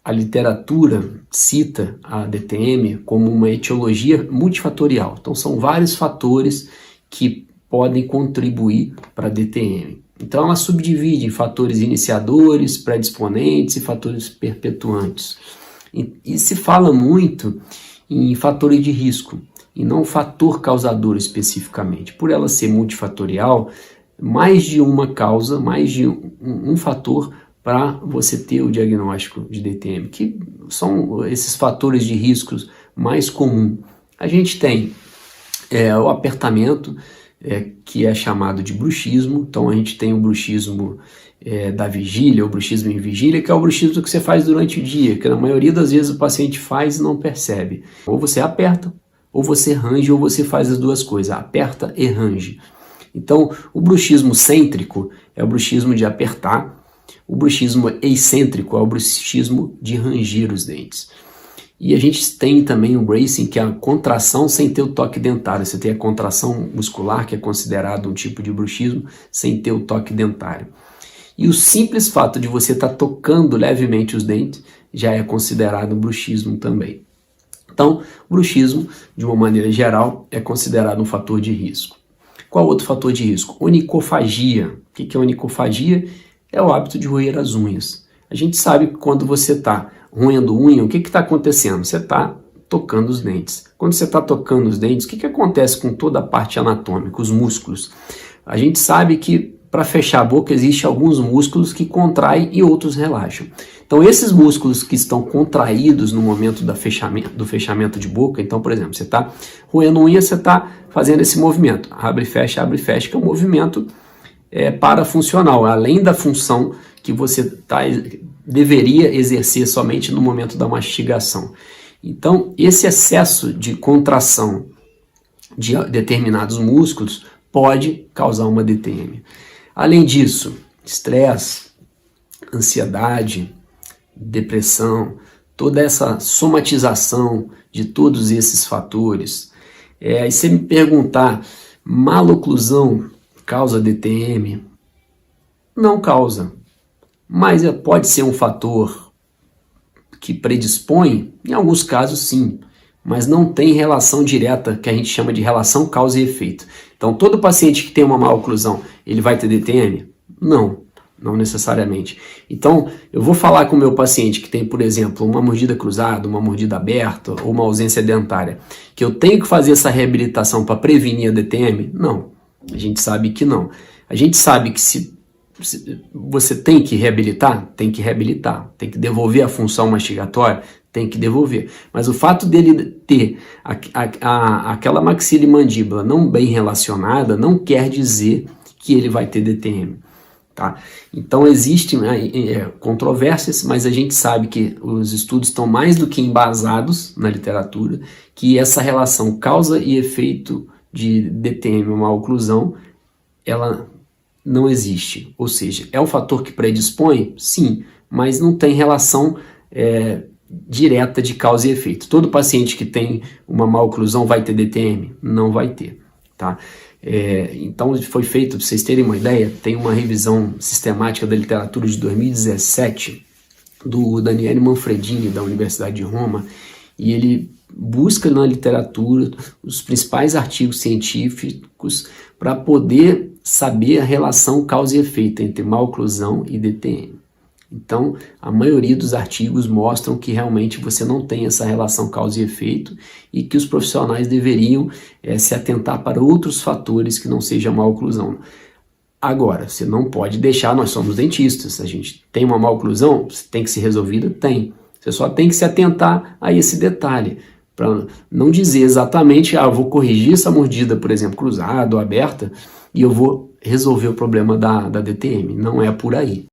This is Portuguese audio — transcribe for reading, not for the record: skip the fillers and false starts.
a literatura cita a DTM como uma etiologia multifatorial. Então são vários fatores que podem contribuir para a DTM. Então ela subdivide em fatores iniciadores, predisponentes e fatores perpetuantes. E se fala muito em fatores de risco, e não fator causador especificamente. Por ela ser multifatorial, mais de uma causa, mais de um fator para você ter o diagnóstico de DTM, que são esses fatores de riscos mais comuns. A gente tem o apertamento, que é chamado de bruxismo. Então a gente tem o bruxismo da vigília, o bruxismo em vigília, que é o bruxismo que você faz durante o dia, que na maioria das vezes o paciente faz e não percebe. Ou você aperta, ou você range, ou você faz as duas coisas, aperta e range. Então o bruxismo cêntrico é o bruxismo de apertar, o bruxismo excêntrico é o bruxismo de ranger os dentes. E a gente tem também o bracing, que é a contração sem ter o toque dentário. Você tem a contração muscular, que é considerado um tipo de bruxismo, sem ter o toque dentário. E o simples fato de você estar tocando levemente os dentes já é considerado um bruxismo também. Então, o bruxismo, de uma maneira geral, é considerado um fator de risco. Qual outro fator de risco? Onicofagia. O que é onicofagia? É o hábito de roer as unhas. A gente sabe que quando você está roendo unha, o que está acontecendo? Você está tocando os dentes. Quando você está tocando os dentes, o que acontece com toda a parte anatômica, os músculos? A gente sabe que para fechar a boca existem alguns músculos que contraem e outros relaxam. Então esses músculos que estão contraídos no momento do fechamento de boca, então por exemplo, você está roendo unha, você está fazendo esse movimento, abre e fecha, que é um movimento parafuncional, além da função que você deveria exercer somente no momento da mastigação. Então, esse excesso de contração de determinados músculos pode causar uma DTM. Além disso, estresse, ansiedade, depressão, toda essa somatização de todos esses fatores. E se me perguntar, maloclusão causa DTM? Não causa. Mas pode ser um fator que predispõe? Em alguns casos sim, mas não tem relação direta, que a gente chama de relação causa e efeito. Então todo paciente que tem uma maloclusão, ele vai ter DTM? Não necessariamente. Então eu vou falar com o meu paciente que tem, por exemplo, uma mordida cruzada, uma mordida aberta ou uma ausência dentária, que eu tenho que fazer essa reabilitação para prevenir a DTM? Não, a gente sabe que não. A gente sabe que se você tem que reabilitar, tem que devolver a função mastigatória, tem que devolver. Mas o fato dele ter aquela maxila e mandíbula não bem relacionada não quer dizer que ele vai ter DTM. Tá? Então existem controvérsias, mas a gente sabe que os estudos estão mais do que embasados na literatura, que essa relação causa e efeito de DTM, uma oclusão, ela não existe. Ou seja, é um fator que predispõe? Sim, mas não tem relação direta de causa e efeito. Todo paciente que tem uma maloclusão vai ter DTM? Não vai ter. Tá? Então foi feito, para vocês terem uma ideia, tem uma revisão sistemática da literatura de 2017 do Daniele Manfredini, da Universidade de Roma, e ele busca na literatura os principais artigos científicos para poder saber a relação causa e efeito entre maloclusão e DTM. Então, a maioria dos artigos mostram que realmente você não tem essa relação causa e efeito e que os profissionais deveriam se atentar para outros fatores que não sejam a maloclusão. Agora, você não pode deixar, nós somos dentistas, a gente tem uma maloclusão, tem que ser resolvida? Tem. Você só tem que se atentar a esse detalhe, para não dizer exatamente, eu vou corrigir essa mordida, por exemplo, cruzada ou aberta, e eu vou resolver o problema da DTM. Não é por aí.